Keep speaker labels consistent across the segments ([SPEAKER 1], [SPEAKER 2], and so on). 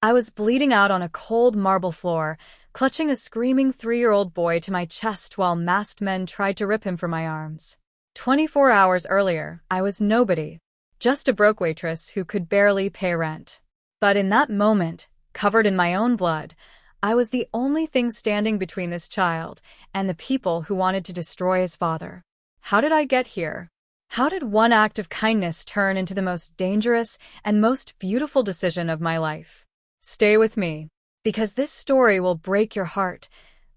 [SPEAKER 1] I was bleeding out on a cold marble floor, clutching a screaming 3-year-old boy to my chest while masked men tried to rip him from my arms. 24 hours earlier, I was nobody, just a broke waitress who could barely pay rent. But in that moment, covered in my own blood, I was the only thing standing between this child and the people who wanted to destroy his father. How did I get here? How did one act of kindness turn into the most dangerous and most beautiful decision of my life? Stay with me, because this story will break your heart,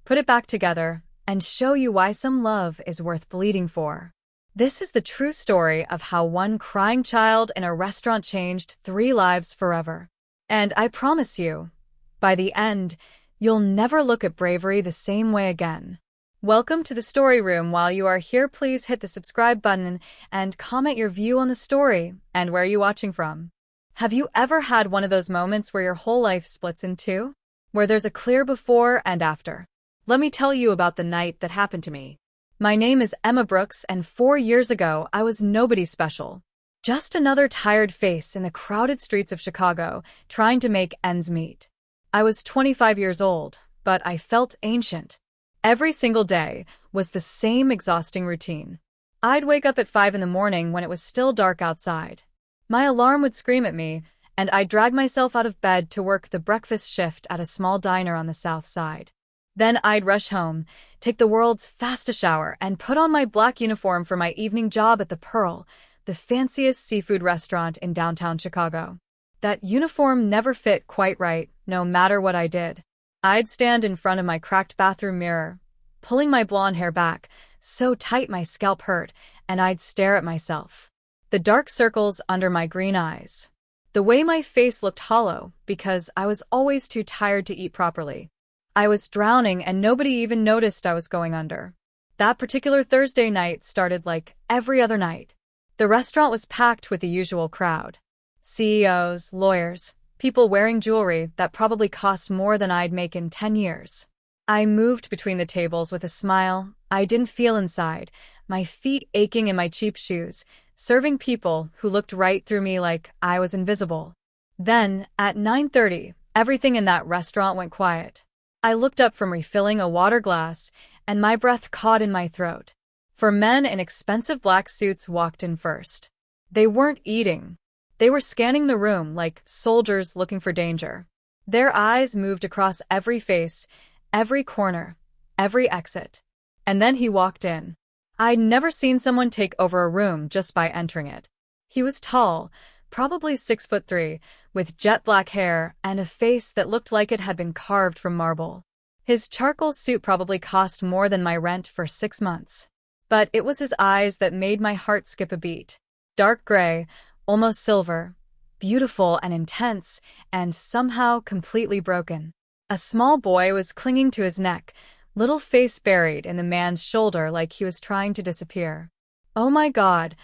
[SPEAKER 1] put it back together, and show you why some love is worth bleeding for. This is the true story of how one crying child in a restaurant changed 3 lives forever. And I promise you, by the end, you'll never look at bravery the same way again. Welcome to the story room. While you are here, please hit the subscribe button and comment your view on the story and where you're watching from. Have you ever had one of those moments where your whole life splits in two? Where there's a clear before and after? Let me tell you about the night that happened to me. My name is Emma Brooks, and 4 years ago, I was nobody special. Just another tired face in the crowded streets of Chicago, trying to make ends meet. I was 25 years old, but I felt ancient. Every single day was the same exhausting routine. I'd wake up at 5 in the morning when it was still dark outside. My alarm would scream at me, and I'd drag myself out of bed to work the breakfast shift at a small diner on the south side. Then I'd rush home, take the world's fastest shower, and put on my black uniform for my evening job at the Pearl, the fanciest seafood restaurant in downtown Chicago. That uniform never fit quite right, no matter what I did. I'd stand in front of my cracked bathroom mirror, pulling my blonde hair back so tight my scalp hurt, and I'd stare at myself. The dark circles under my green eyes. The way my face looked hollow because I was always too tired to eat properly. I was drowning and nobody even noticed I was going under. That particular Thursday night started like every other night. The restaurant was packed with the usual crowd. CEOs, lawyers, people wearing jewelry that probably cost more than I'd make in 10 years. I moved between the tables with a smile I didn't feel inside, my feet aching in my cheap shoes, serving people who looked right through me like I was invisible. Then, at 9:30, everything in that restaurant went quiet. I looked up from refilling a water glass, and my breath caught in my throat. 4 men in expensive black suits walked in first. They weren't eating. They were scanning the room like soldiers looking for danger. Their eyes moved across every face, every corner, every exit. And then he walked in. I'd never seen someone take over a room just by entering it. He was tall, probably 6'3", with jet black hair and a face that looked like it had been carved from marble. His charcoal suit probably cost more than my rent for 6 months. But it was his eyes that made my heart skip a beat. Dark gray, almost silver, beautiful and intense, and somehow completely broken. A small boy was clinging to his neck, little face buried in the man's shoulder like he was trying to disappear. Oh my God,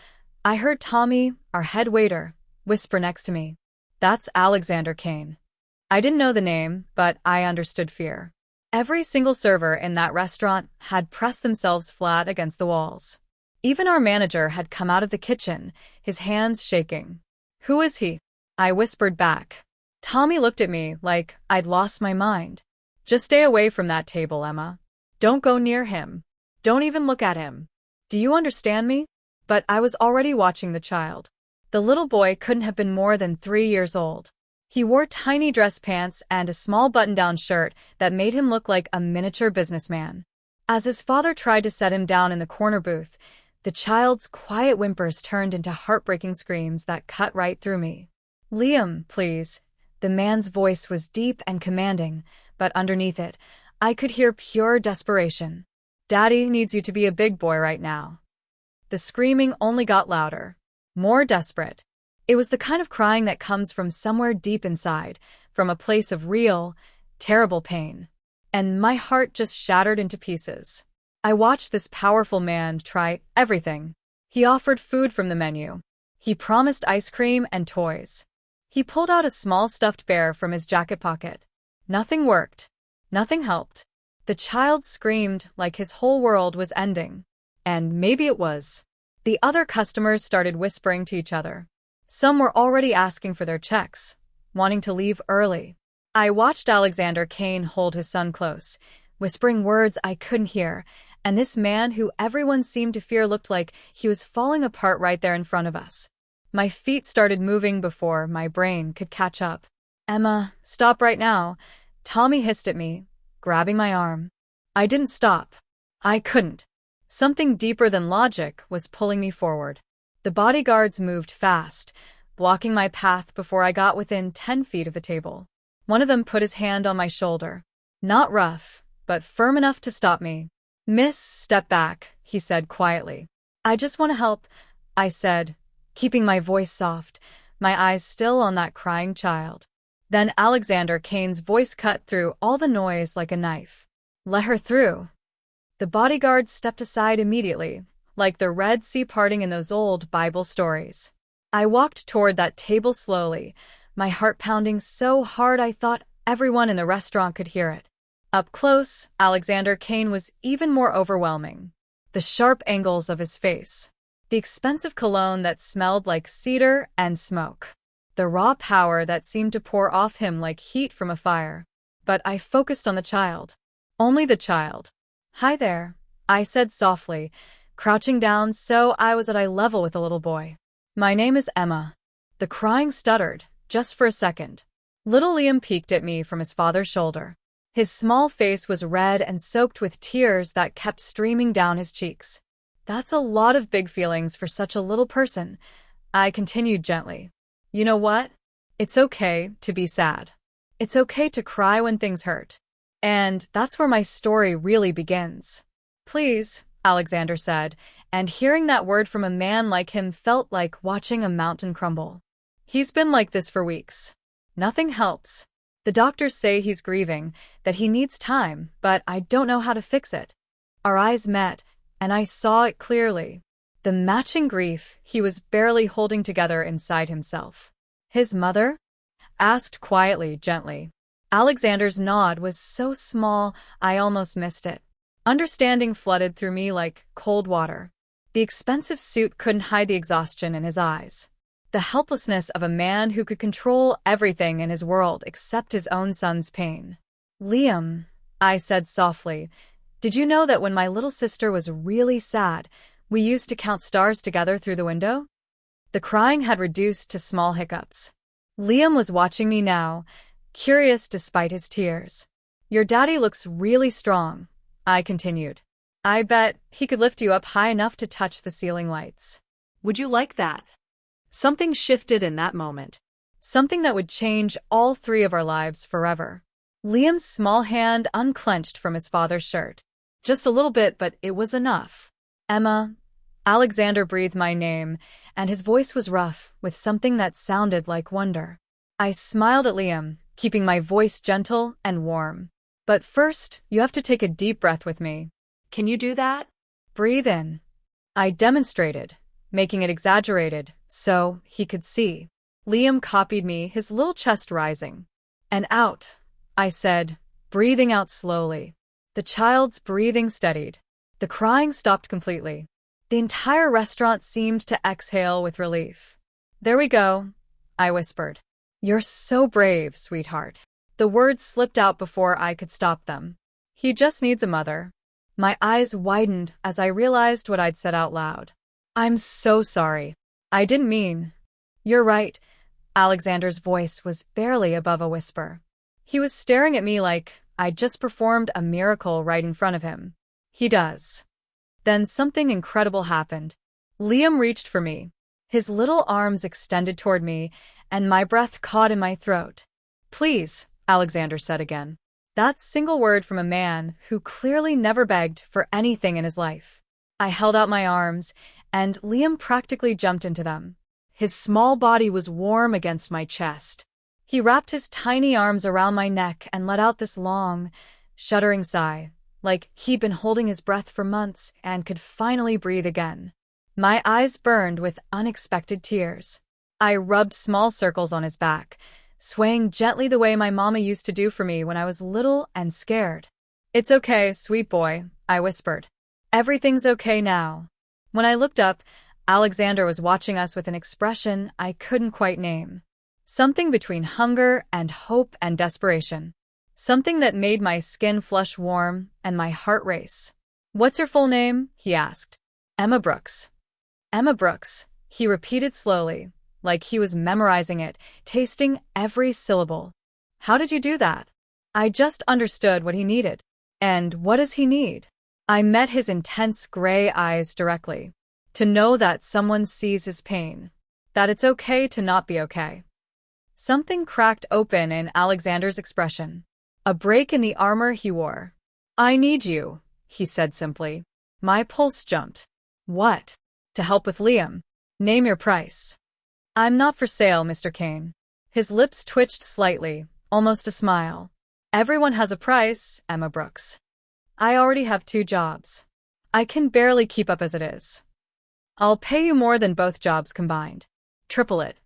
[SPEAKER 1] I heard Tommy, our head waiter, whisper next to me. That's Alexander Kane. I didn't know the name, but I understood fear. Every single server in that restaurant had pressed themselves flat against the walls. Even our manager had come out of the kitchen, his hands shaking. Who is he? I whispered back. Tommy looked at me like I'd lost my mind. Just stay away from that table, Emma. Don't go near him. Don't even look at him. Do you understand me? But I was already watching the child. The little boy couldn't have been more than 3 years old. He wore tiny dress pants and a small button-down shirt that made him look like a miniature businessman. As his father tried to set him down in the corner booth, the child's quiet whimpers turned into heartbreaking screams that cut right through me. Liam, please. The man's voice was deep and commanding, but underneath it, I could hear pure desperation. Daddy needs you to be a big boy right now. The screaming only got louder, more desperate. It was the kind of crying that comes from somewhere deep inside, from a place of real, terrible pain. And my heart just shattered into pieces. I watched this powerful man try everything. He offered food from the menu. He promised ice cream and toys. He pulled out a small stuffed bear from his jacket pocket. Nothing worked. Nothing helped. The child screamed like his whole world was ending. And maybe it was. The other customers started whispering to each other. Some were already asking for their checks, wanting to leave early. I watched Alexander Kane hold his son close, whispering words I couldn't hear, and this man who everyone seemed to fear looked like he was falling apart right there in front of us. My feet started moving before my brain could catch up. "Emma, stop right now," Tommy hissed at me, grabbing my arm. I didn't stop. I couldn't. Something deeper than logic was pulling me forward. The bodyguards moved fast, blocking my path before I got within 10 feet of the table. One of them put his hand on my shoulder. Not rough, but firm enough to stop me. "Miss, step back," he said quietly. "I just want to help," I said, keeping my voice soft, my eyes still on that crying child. Then Alexander Kane's voice cut through all the noise like a knife. "Let her through." The bodyguards stepped aside immediately, like the Red Sea parting in those old Bible stories. I walked toward that table slowly, my heart pounding so hard I thought everyone in the restaurant could hear it. Up close, Alexander Kane was even more overwhelming. The sharp angles of his face, the expensive cologne that smelled like cedar and smoke, the raw power that seemed to pour off him like heat from a fire. But I focused on the child. Only the child. "Hi there," I said softly, crouching down so I was at eye level with the little boy. "My name is Emma." The crying stuttered, just for a second. Little Liam peeked at me from his father's shoulder. His small face was red and soaked with tears that kept streaming down his cheeks. "That's a lot of big feelings for such a little person," I continued gently. "You know what? It's okay to be sad. It's okay to cry when things hurt. And that's where my story really begins." "Please," Alexander said, and hearing that word from a man like him felt like watching a mountain crumble. "He's been like this for weeks. Nothing helps. The doctors say he's grieving, that he needs time, but I don't know how to fix it." Our eyes met, and I saw it clearly. The matching grief he was barely holding together inside himself. "His mother?" asked quietly, gently. Alexander's nod was so small I almost missed it. Understanding flooded through me like cold water. The expensive suit couldn't hide the exhaustion in his eyes. The helplessness of a man who could control everything in his world except his own son's pain. "Liam," I said softly, "did you know that when my little sister was really sad, we used to count stars together through the window?" The crying had reduced to small hiccups. Liam was watching me now, curious despite his tears. "Your daddy looks really strong," I continued. "I bet he could lift you up high enough to touch the ceiling lights. Would you like that?" Something shifted in that moment. Something that would change all three of our lives forever. Liam's small hand unclenched from his father's shirt. Just a little bit, but it was enough. "Emma." Alexander breathed my name, and his voice was rough, with something that sounded like wonder. I smiled at Liam, keeping my voice gentle and warm. "But first, you have to take a deep breath with me. Can you do that? Breathe in." I demonstrated, making it exaggerated, so he could see. Liam copied me, his little chest rising. "And out," I said, breathing out slowly. The child's breathing steadied. The crying stopped completely. The entire restaurant seemed to exhale with relief. "There we go," I whispered. "You're so brave, sweetheart." The words slipped out before I could stop them. "He just needs a mother." My eyes widened as I realized what I'd said out loud. "I'm so sorry. I didn't mean." "You're right." Alexander's voice was barely above a whisper. He was staring at me like I'd just performed a miracle right in front of him. "He does." Then something incredible happened. Liam reached for me. His little arms extended toward me, and my breath caught in my throat. "Please," Alexander said again. That single word from a man who clearly never begged for anything in his life. I held out my arms, and Liam practically jumped into them. His small body was warm against my chest. He wrapped his tiny arms around my neck and let out this long, shuddering sigh, like he'd been holding his breath for months and could finally breathe again. My eyes burned with unexpected tears. I rubbed small circles on his back, swaying gently the way my mama used to do for me when I was little and scared. "It's okay, sweet boy," I whispered. "Everything's okay now." When I looked up, Alexander was watching us with an expression I couldn't quite name. Something between hunger and hope and desperation. Something that made my skin flush warm and my heart race. "What's your full name?" he asked. "Emma Brooks." "Emma Brooks," he repeated slowly, like he was memorizing it, tasting every syllable. "How did you do that?" I just understood what he needed. And what does he need? I met his intense gray eyes directly. To know that someone sees his pain. That it's okay to not be okay. Something cracked open in Alexander's expression. A break in the armor he wore. "I need you," he said simply. My pulse jumped. "What?" "To help with Liam. Name your price." "I'm not for sale, Mr. Kane." His lips twitched slightly, almost a smile. "Everyone has a price, Emma Brooks. I already have 2 jobs. I can barely keep up as it is. I'll pay you more than both jobs combined. Triple it."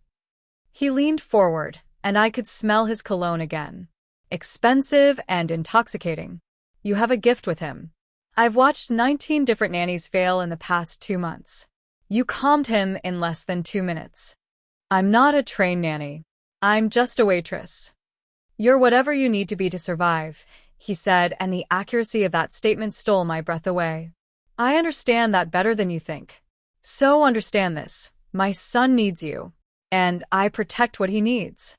[SPEAKER 1] He leaned forward, and I could smell his cologne again. Expensive and intoxicating. "You have a gift with him. I've watched 19 different nannies fail in the past 2 months. You calmed him in less than 2 minutes." "I'm not a trained nanny. I'm just a waitress." "You're whatever you need to be to survive," he said, and the accuracy of that statement stole my breath away. "I understand that better than you think. So understand this. My son needs you. And I protect what he needs."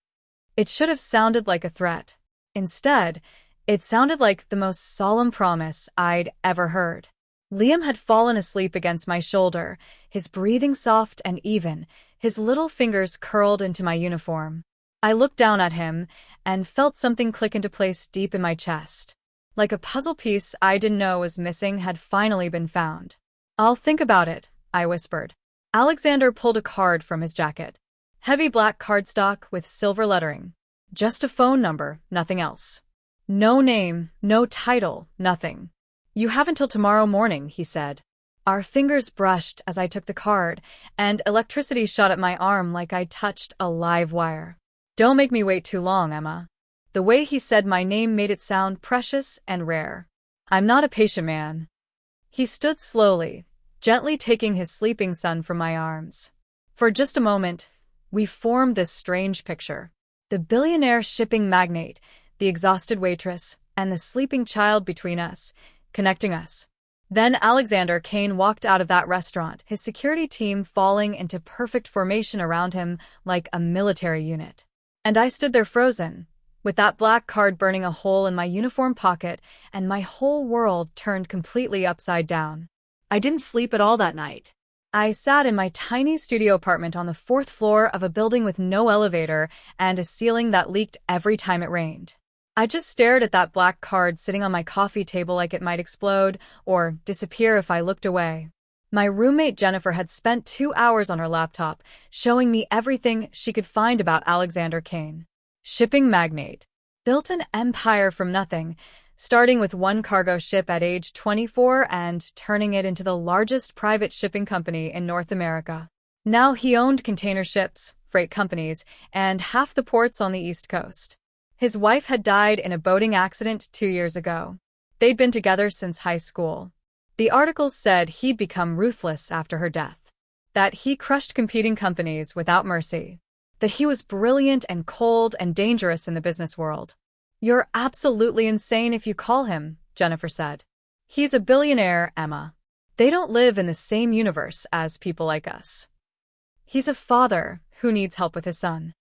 [SPEAKER 1] It should have sounded like a threat. Instead, it sounded like the most solemn promise I'd ever heard. Liam had fallen asleep against my shoulder, his breathing soft and even, his little fingers curled into my uniform. I looked down at him and felt something click into place deep in my chest. Like a puzzle piece I didn't know was missing had finally been found. "I'll think about it," I whispered. Alexander pulled a card from his jacket. Heavy black cardstock with silver lettering. Just a phone number, nothing else. No name, no title, nothing. "You have until tomorrow morning," he said. Our fingers brushed as I took the card, and electricity shot at my arm like I touched a live wire. "Don't make me wait too long, Emma." The way he said my name made it sound precious and rare. "I'm not a patient man." He stood slowly, gently taking his sleeping son from my arms. For just a moment, we formed this strange picture. The billionaire shipping magnate, the exhausted waitress, and the sleeping child between us, connecting us. Then Alexander Kane walked out of that restaurant, his security team falling into perfect formation around him like a military unit. And I stood there frozen, with that black card burning a hole in my uniform pocket, and my whole world turned completely upside down. I didn't sleep at all that night. I sat in my tiny studio apartment on the 4th floor of a building with no elevator and a ceiling that leaked every time it rained. I just stared at that black card sitting on my coffee table like it might explode or disappear if I looked away. My roommate Jennifer had spent 2 hours on her laptop, showing me everything she could find about Alexander Kane. Shipping magnate. Built an empire from nothing, starting with one cargo ship at age 24 and turning it into the largest private shipping company in North America. Now he owned container ships, freight companies, and half the ports on the East Coast. His wife had died in a boating accident 2 years ago. They'd been together since high school. The articles said he'd become ruthless after her death. That he crushed competing companies without mercy. That he was brilliant and cold and dangerous in the business world. "You're absolutely insane if you call him," Jennifer said. "He's a billionaire, Emma. They don't live in the same universe as people like us. He's a father who needs help with his son.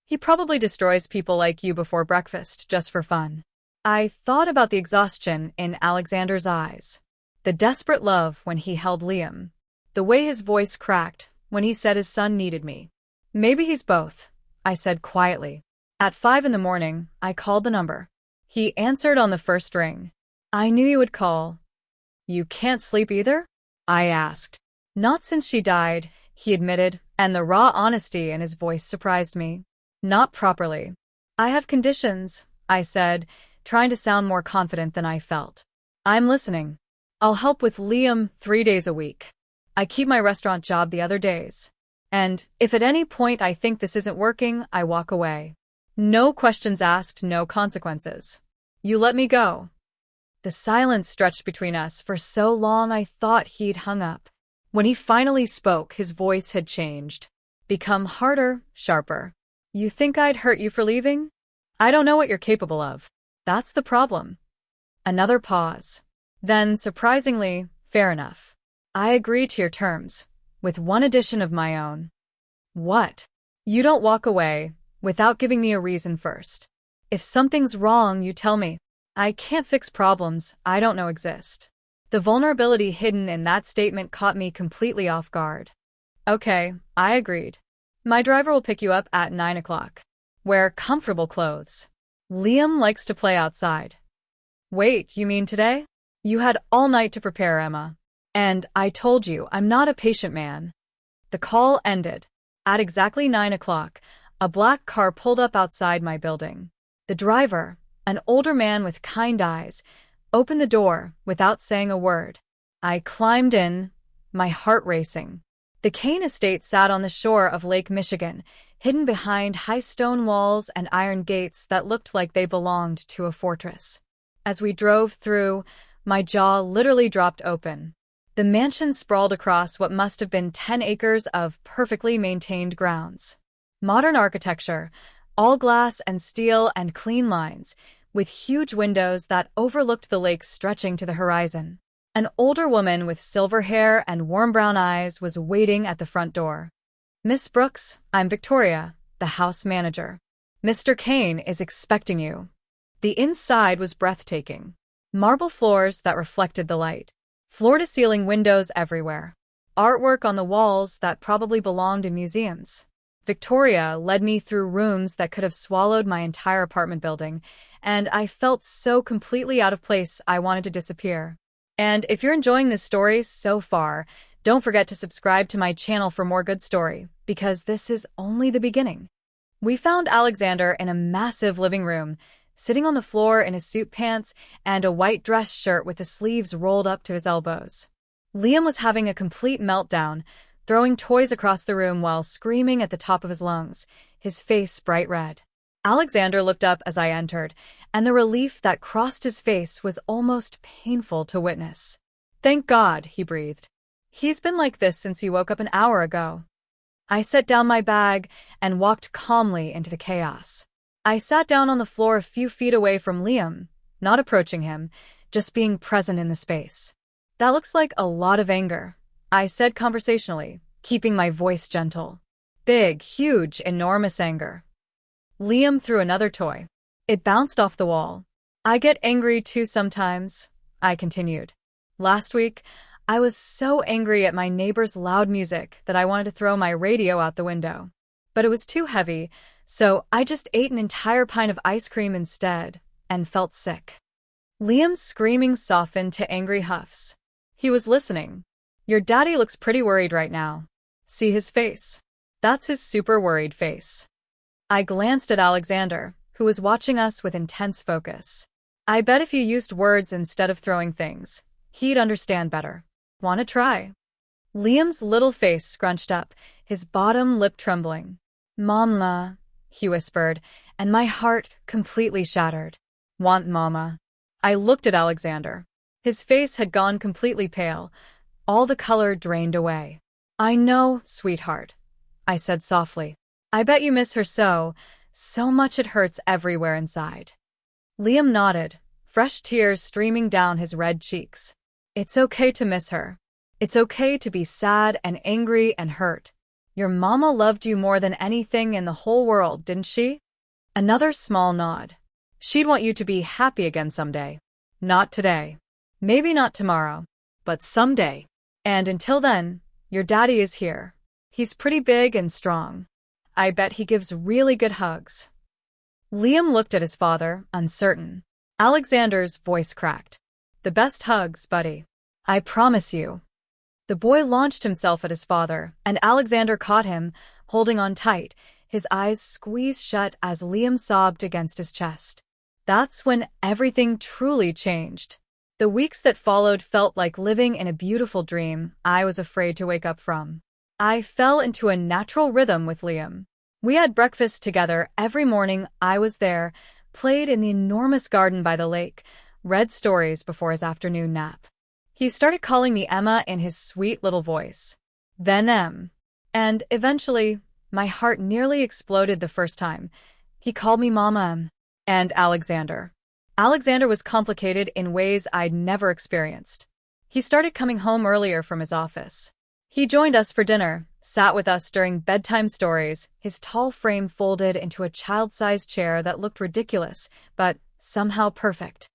[SPEAKER 1] He probably destroys people like you before breakfast just for fun." I thought about the exhaustion in Alexander's eyes. The desperate love when he held Liam. The way his voice cracked when he said his son needed me. "Maybe he's both," I said quietly. At 5 in the morning, I called the number. He answered on the first ring. "I knew you would call." "You can't sleep either?" I asked. "Not since she died," he admitted, and the raw honesty in his voice surprised me. "Not properly." "I have conditions," I said, trying to sound more confident than I felt. "I'm listening. I'll help with Liam 3 days a week. I keep my restaurant job the other days. And if at any point I think this isn't working, I walk away. No questions asked, no consequences. You let me go." The silence stretched between us for so long I thought he'd hung up. When he finally spoke, his voice had changed, become harder, sharper. You think I'd hurt you for leaving? I don't know what you're capable of. That's the problem. Another pause. Then, surprisingly, fair enough. I agree to your terms, with one addition of my own. What? You don't walk away without giving me a reason first. If something's wrong, you tell me. I can't fix problems I don't know exist. The vulnerability hidden in that statement caught me completely off guard. Okay, I agreed. My driver will pick you up at 9 o'clock. Wear comfortable clothes. Liam likes to play outside. Wait, you mean today? You had all night to prepare, Emma. And I told you I'm not a patient man. The call ended. At exactly 9 o'clock, a black car pulled up outside my building. The driver, an older man with kind eyes, opened the door without saying a word. I climbed in, my heart racing. The Kane estate sat on the shore of Lake Michigan, hidden behind high stone walls and iron gates that looked like they belonged to a fortress. As we drove through, my jaw literally dropped open. The mansion sprawled across what must have been 10 acres of perfectly maintained grounds. Modern architecture, all glass and steel and clean lines, with huge windows that overlooked the lake stretching to the horizon. An older woman with silver hair and warm brown eyes was waiting at the front door. Miss Brooks, I'm Victoria, the house manager. Mr. Kane is expecting you. The inside was breathtaking. Marble floors that reflected the light. Floor-to-ceiling windows everywhere. Artwork on the walls that probably belonged in museums. Victoria led me through rooms that could have swallowed my entire apartment building, and I felt so completely out of place I wanted to disappear. And if you're enjoying this story so far, don't forget to subscribe to my channel for more good story, because this is only the beginning. We found Alexander in a massive living room, sitting on the floor in his suit pants and a white dress shirt with the sleeves rolled up to his elbows. Liam was having a complete meltdown, throwing toys across the room while screaming at the top of his lungs, his face bright red. Alexander looked up as I entered, and the relief that crossed his face was almost painful to witness. Thank God, he breathed. He's been like this since he woke up an hour ago. I set down my bag and walked calmly into the chaos. I sat down on the floor a few feet away from Liam, not approaching him, just being present in the space. That looks like a lot of anger, I said conversationally, keeping my voice gentle. Big, huge, enormous anger. Liam threw another toy. It bounced off the wall. I get angry too sometimes, I continued. Last week, I was so angry at my neighbor's loud music that I wanted to throw my radio out the window. But it was too heavy, so I just ate an entire pint of ice cream instead and felt sick. Liam's screaming softened to angry huffs. He was listening. Your daddy looks pretty worried right now. See his face? That's his super worried face. I glanced at Alexander, who was watching us with intense focus. I bet if you used words instead of throwing things, he'd understand better. Wanna try? Liam's little face scrunched up, his bottom lip trembling. Mama, he whispered, and my heart completely shattered. Want mama? I looked at Alexander. His face had gone completely pale. All the color drained away. I know, sweetheart, I said softly. I bet you miss her so much it hurts everywhere inside. Liam nodded, fresh tears streaming down his red cheeks. It's okay to miss her. It's okay to be sad and angry and hurt. Your mama loved you more than anything in the whole world, didn't she? Another small nod. She'd want you to be happy again someday. Not today. Maybe not tomorrow. But someday. And until then, your daddy is here. He's pretty big and strong. I bet he gives really good hugs. Liam looked at his father, uncertain. Alexander's voice cracked. The best hugs, buddy. I promise you. The boy launched himself at his father, and Alexander caught him, holding on tight, his eyes squeezed shut as Liam sobbed against his chest. That's when everything truly changed. The weeks that followed felt like living in a beautiful dream I was afraid to wake up from. I fell into a natural rhythm with Liam. We had breakfast together every morning I was there, played in the enormous garden by the lake, read stories before his afternoon nap. He started calling me Emma in his sweet little voice. Then Em. And eventually, My heart nearly exploded the first time. He called me Mama and Alexander. Alexander was complicated in ways I'd never experienced. He started coming home earlier from his office. He joined us for dinner, sat with us during bedtime stories, his tall frame folded into a child-sized chair that looked ridiculous, but somehow perfect.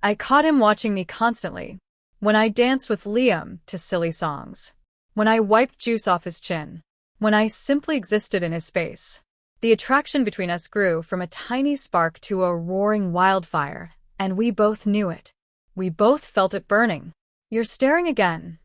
[SPEAKER 1] I caught him watching me constantly. When I danced with Liam to silly songs. When I wiped juice off his chin. When I simply existed in his space. The attraction between us grew from a tiny spark to a roaring wildfire, and we both knew it. We both felt it burning. "You're staring again,"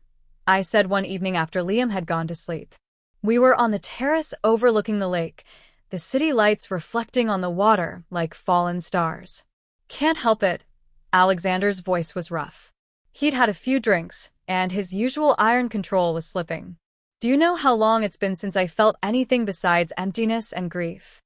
[SPEAKER 1] I said one evening after Liam had gone to sleep. We were on the terrace overlooking the lake, the city lights reflecting on the water like fallen stars. "Can't help it." Alexander's voice was rough. He'd had a few drinks, and his usual iron control was slipping. "Do you know how long it's been since I felt anything besides emptiness and grief?"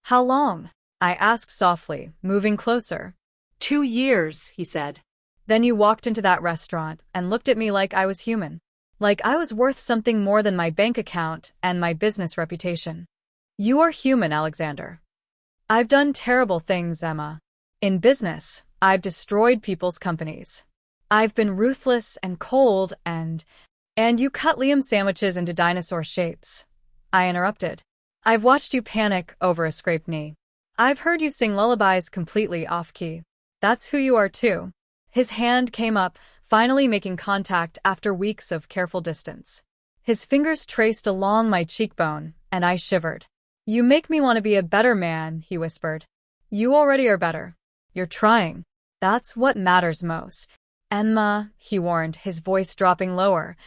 [SPEAKER 1] "How long?" I asked softly, moving closer.
[SPEAKER 2] 2 years, he said.
[SPEAKER 1] "Then you walked into that restaurant and looked at me like I was human. Like I was worth something more than my bank account and my business reputation. You are human, Alexander." "I've done terrible things, Emma. In business, I've destroyed people's companies. I've been ruthless and cold and you cut Liam sandwiches into dinosaur shapes," I interrupted. "I've watched you panic over a scraped knee. I've heard you sing lullabies completely off-key. That's who you are too." His hand came up, finally making contact after weeks of careful distance. His fingers traced along my cheekbone, and I shivered. "You make me want to be a better man," he whispered. "You already are better. You're trying. That's what matters most." "Emma," he warned, his voice dropping lower,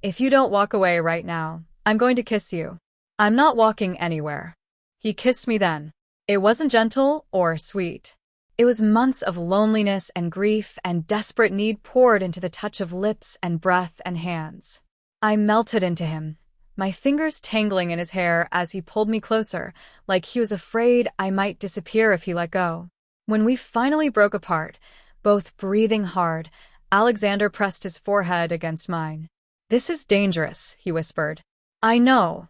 [SPEAKER 1] "if you don't walk away right now, I'm going to kiss you." "I'm not walking anywhere." He kissed me then. It wasn't gentle or sweet. It was months of loneliness and grief and desperate need poured into the touch of lips and breath and hands. I melted into him, my fingers tangling in his hair as he pulled me closer, like he was afraid I might disappear if he let go. When we finally broke apart, both breathing hard, Alexander pressed his forehead against mine. "This is dangerous," he whispered. "I know.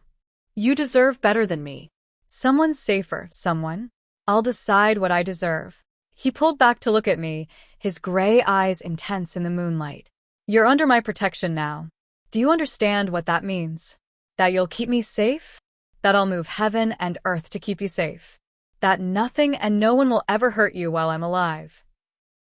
[SPEAKER 2] You deserve better than me."
[SPEAKER 1] "Someone safer, someone. I'll decide what I deserve." He pulled back to look at me, his gray eyes intense in the moonlight. "You're under my protection now. Do you understand what that means? That you'll keep me safe? That I'll move heaven and earth to keep you safe? That nothing and no one will ever hurt you while I'm alive?"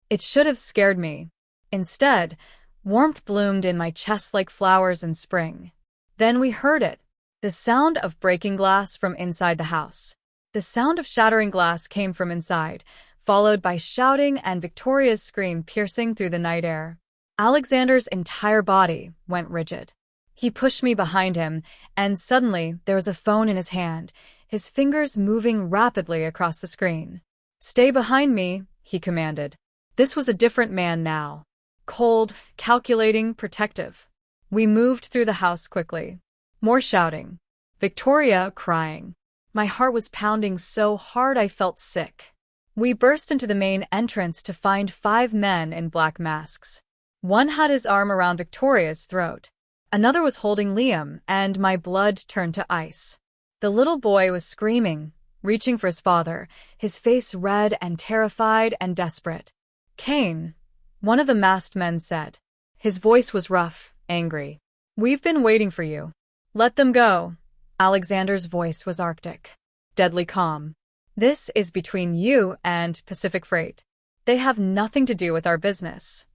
[SPEAKER 1] It should have scared me. Instead, warmth bloomed in my chest like flowers in spring. Then we heard it, the sound of breaking glass from inside the house. The sound of shattering glass came from inside, followed by shouting and Victoria's scream piercing through the night air. Alexander's entire body went rigid. He pushed me behind him, and suddenly there was a phone in his hand, his fingers moving rapidly across the screen. "Stay behind me," he commanded. This was a different man now. Cold, calculating, protective. We moved through the house quickly. More shouting. Victoria crying. My heart was pounding so hard I felt sick. We burst into the main entrance to find 5 men in black masks. One had his arm around Victoria's throat. Another was holding Liam, and my blood turned to ice. The little boy was screaming, reaching for his father, his face red and terrified and desperate. "Kane," one of the masked men said. His voice was rough, angry. "We've been waiting for you." "Let them go." Alexander's voice was arctic, deadly calm. "This is between you and Pacific Freight. They have nothing to do with our business."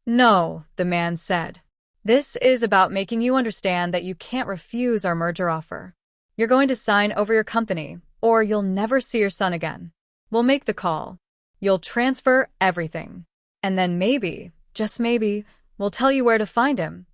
[SPEAKER 1] "No," the man said. "This is about making you understand that you can't refuse our merger offer. You're going to sign over your company, or you'll never see your son again. We'll make the call. You'll transfer everything. And then maybe, just maybe, we'll tell you where to find him."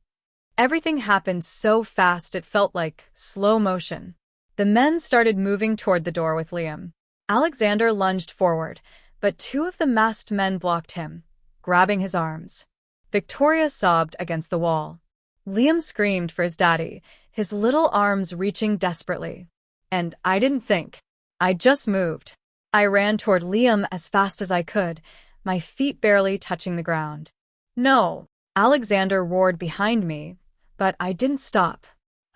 [SPEAKER 1] Everything happened so fast it felt like slow motion. The men started moving toward the door with Liam. Alexander lunged forward, but 2 of the masked men blocked him, grabbing his arms. Victoria sobbed against the wall. Liam screamed for his daddy, his little arms reaching desperately. And I didn't think. I just moved. I ran toward Liam as fast as I could, my feet barely touching the ground. "No!" Alexander roared behind me, but I didn't stop.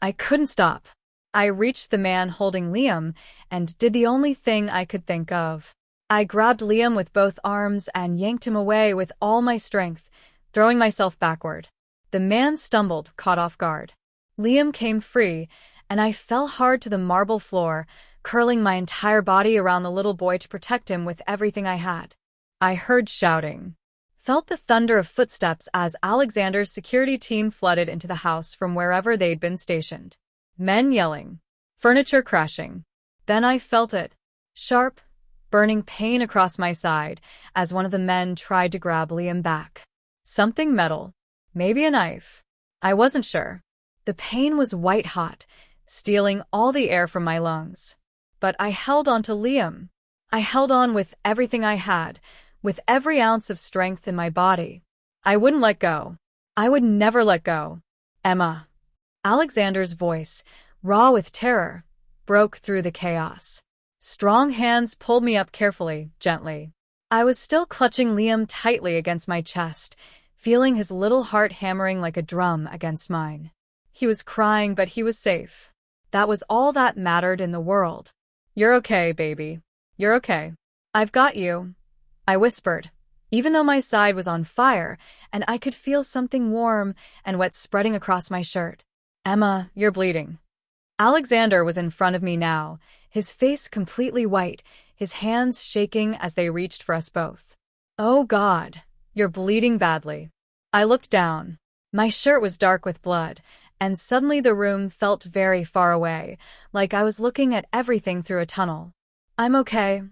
[SPEAKER 1] I couldn't stop. I reached the man holding Liam and did the only thing I could think of. I grabbed Liam with both arms and yanked him away with all my strength, throwing myself backward. The man stumbled, caught off guard. Liam came free, and I fell hard to the marble floor, curling my entire body around the little boy to protect him with everything I had. I heard shouting, felt the thunder of footsteps as Alexander's security team flooded into the house from wherever they'd been stationed. Men yelling, furniture crashing. Then I felt it. Sharp, burning pain across my side as one of the men tried to grab Liam back. Something metal. Maybe a knife. I wasn't sure. The pain was white-hot, stealing all the air from my lungs. But I held on to Liam. I held on with everything I had, with every ounce of strength in my body. I wouldn't let go. I would never let go. Emma. Alexander's voice, raw with terror, broke through the chaos. Strong hands pulled me up carefully, gently. I was still clutching Liam tightly against my chest, feeling his little heart hammering like a drum against mine. He was crying, but he was safe. That was all that mattered in the world. "You're okay, baby. You're okay. I've got you," I whispered, even though my side was on fire and I could feel something warm and wet spreading across my shirt. "Emma, you're bleeding." Alexander was in front of me now, his face completely white, his hands shaking as they reached for us both. "Oh God, you're bleeding badly." I looked down. My shirt was dark with blood, and suddenly the room felt very far away, like I was looking at everything through a tunnel. "I'm okay,"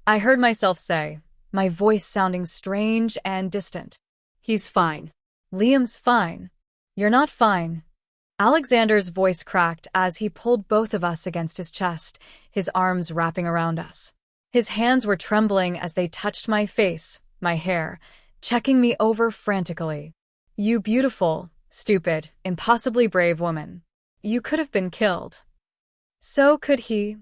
[SPEAKER 1] I heard myself say, my voice sounding strange and distant.
[SPEAKER 2] "He's fine."
[SPEAKER 1] "Liam's fine. You're not fine." Alexander's voice cracked as he pulled both of us against his chest, his arms wrapping around us. His hands were trembling as they touched my face, my hair, checking me over frantically. "You beautiful, stupid, impossibly brave woman. You could have been killed." "So could he,"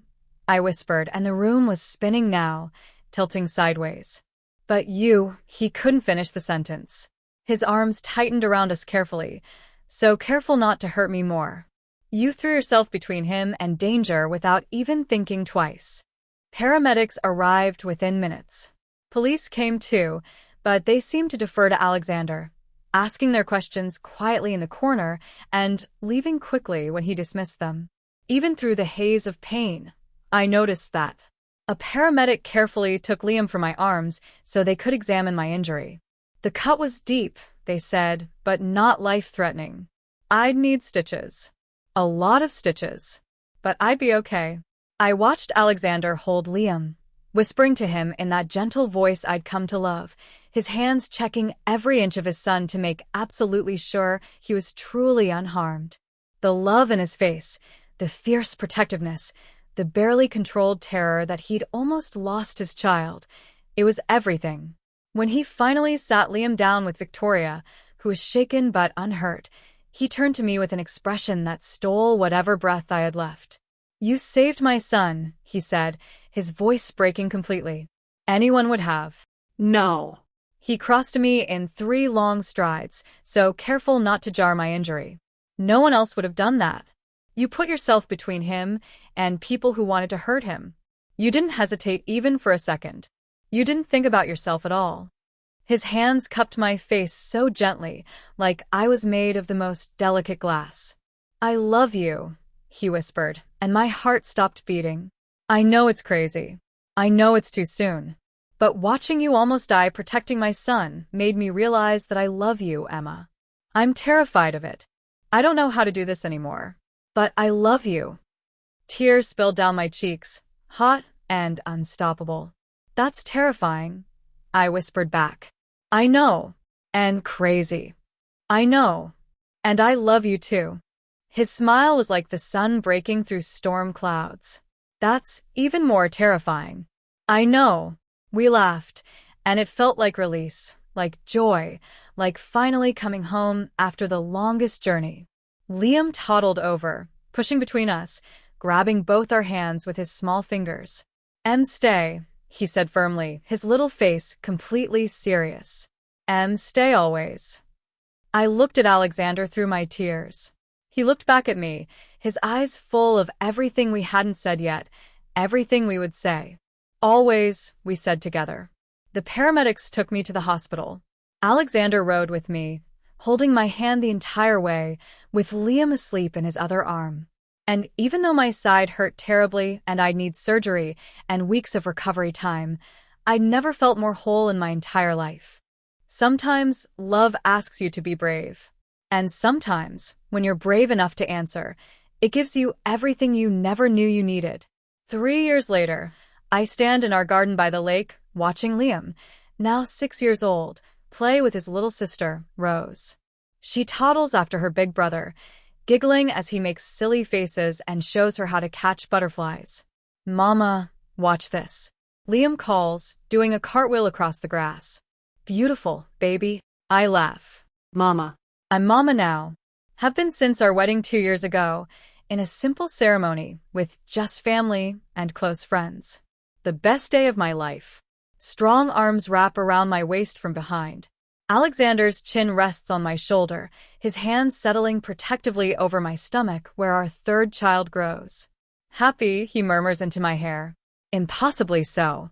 [SPEAKER 1] I whispered, and the room was spinning now, tilting sideways. "But he couldn't finish the sentence. His arms tightened around us carefully, so careful not to hurt me more. "You threw yourself between him and danger without even thinking twice." Paramedics arrived within minutes. Police came too, but they seemed to defer to Alexander, asking their questions quietly in the corner and leaving quickly when he dismissed them. Even through the haze of pain, I noticed that. A paramedic carefully took Liam from my arms so they could examine my injury. The cut was deep, they said, but not life-threatening. I'd need stitches. A lot of stitches. But I'd be okay. I watched Alexander hold Liam, whispering to him in that gentle voice I'd come to love, his hands checking every inch of his son to make absolutely sure he was truly unharmed. The love in his face, the fierce protectiveness, the barely controlled terror that he'd almost lost his child. It was everything. When he finally sat Liam down with Victoria, who was shaken but unhurt, he turned to me with an expression that stole whatever breath I had left. "You saved my son," he said, his voice breaking completely. "Anyone would have."
[SPEAKER 2] "No."
[SPEAKER 1] He crossed to me in 3 long strides, so careful not to jar my injury. "No one else would have done that. You put yourself between him and people who wanted to hurt him. You didn't hesitate even for a second. You didn't think about yourself at all." His hands cupped my face so gently, like I was made of the most delicate glass. "I love you," he whispered, and my heart stopped beating. "I know it's crazy. I know it's too soon. But watching you almost die protecting my son made me realize that I love you, Emma. I'm terrified of it. I don't know how to do this anymore. But I love you." Tears spilled down my cheeks, hot and unstoppable. "That's terrifying," I whispered back. "I know. And crazy. I know. And I love you too." His smile was like the sun breaking through storm clouds. "That's even more terrifying." "I know." We laughed, and it felt like release, like joy, like finally coming home after the longest journey. Liam toddled over, pushing between us, grabbing both our hands with his small fingers. Stay," he said firmly, his little face completely serious. Stay always." I looked at Alexander through my tears. He looked back at me, his eyes full of everything we hadn't said yet, everything we would say. Always, we said together. The paramedics took me to the hospital. Alexander rode with me, holding my hand the entire way, with Liam asleep in his other arm. And even though my side hurt terribly and I'd need surgery and weeks of recovery time, I'd never felt more whole in my entire life. Sometimes love asks you to be brave. And sometimes, when you're brave enough to answer, it gives you everything you never knew you needed. 3 years later, I stand in our garden by the lake, watching Liam, now 6 years old, play with his little sister, Rose. She toddles after her big brother, giggling as he makes silly faces and shows her how to catch butterflies. "Mama, watch this," Liam calls, doing a cartwheel across the grass. "Beautiful, baby." I laugh.
[SPEAKER 2] Mama.
[SPEAKER 1] I'm Mama now. Have been since our wedding 2 years ago, in a simple ceremony with just family and close friends. The best day of my life. Strong arms wrap around my waist from behind. Alexander's chin rests on my shoulder, his hands settling protectively over my stomach where our third child grows. "Happy," he murmurs into my hair. "Impossibly so.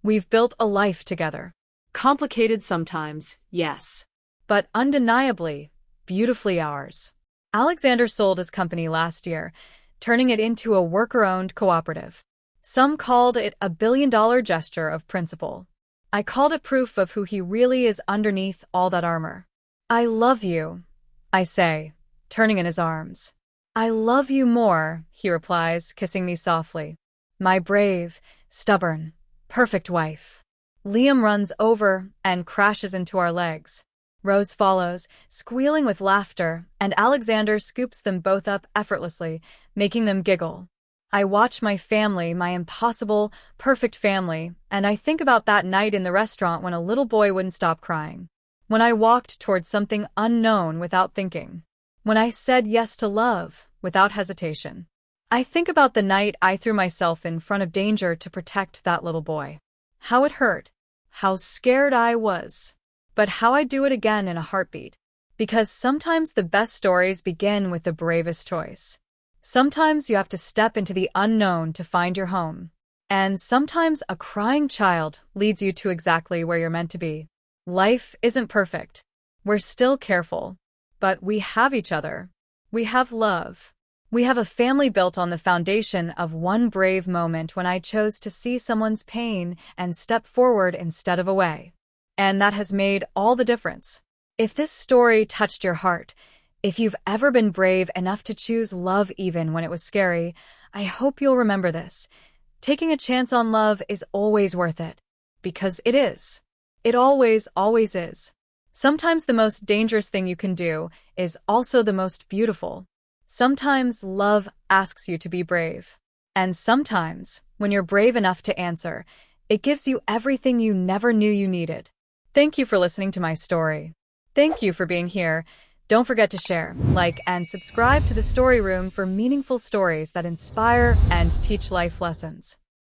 [SPEAKER 1] We've built a life together."
[SPEAKER 2] Complicated sometimes, yes.
[SPEAKER 1] But undeniably, beautifully ours. Alexander sold his company last year, turning it into a worker-owned cooperative. Some called it a billion-dollar gesture of principle. I called it proof of who he really is underneath all that armor. "I love you," I say, turning in his arms. "I love you more," he replies, kissing me softly. "My brave, stubborn, perfect wife." Liam runs over and crashes into our legs. Rose follows, squealing with laughter, and Alexander scoops them both up effortlessly, making them giggle. I watch my family, my impossible, perfect family, and I think about that night in the restaurant when a little boy wouldn't stop crying. When I walked towards something unknown without thinking. When I said yes to love without hesitation. I think about the night I threw myself in front of danger to protect that little boy. How it hurt. How scared I was. But how I'd do it again in a heartbeat. Because sometimes the best stories begin with the bravest choice. Sometimes you have to step into the unknown to find your home. And sometimes a crying child leads you to exactly where you're meant to be. Life isn't perfect. We're still careful. But we have each other. We have love. We have a family built on the foundation of one brave moment when I chose to see someone's pain and step forward instead of away. And that has made all the difference. If this story touched your heart, if you've ever been brave enough to choose love even when it was scary, I hope you'll remember this. Taking a chance on love is always worth it. Because it is. It always, always is. Sometimes the most dangerous thing you can do is also the most beautiful. Sometimes love asks you to be brave. And sometimes, when you're brave enough to answer, it gives you everything you never knew you needed. Thank you for listening to my story. Thank you for being here. Don't forget to share, like, and subscribe to the Story Room for meaningful stories that inspire and teach life lessons.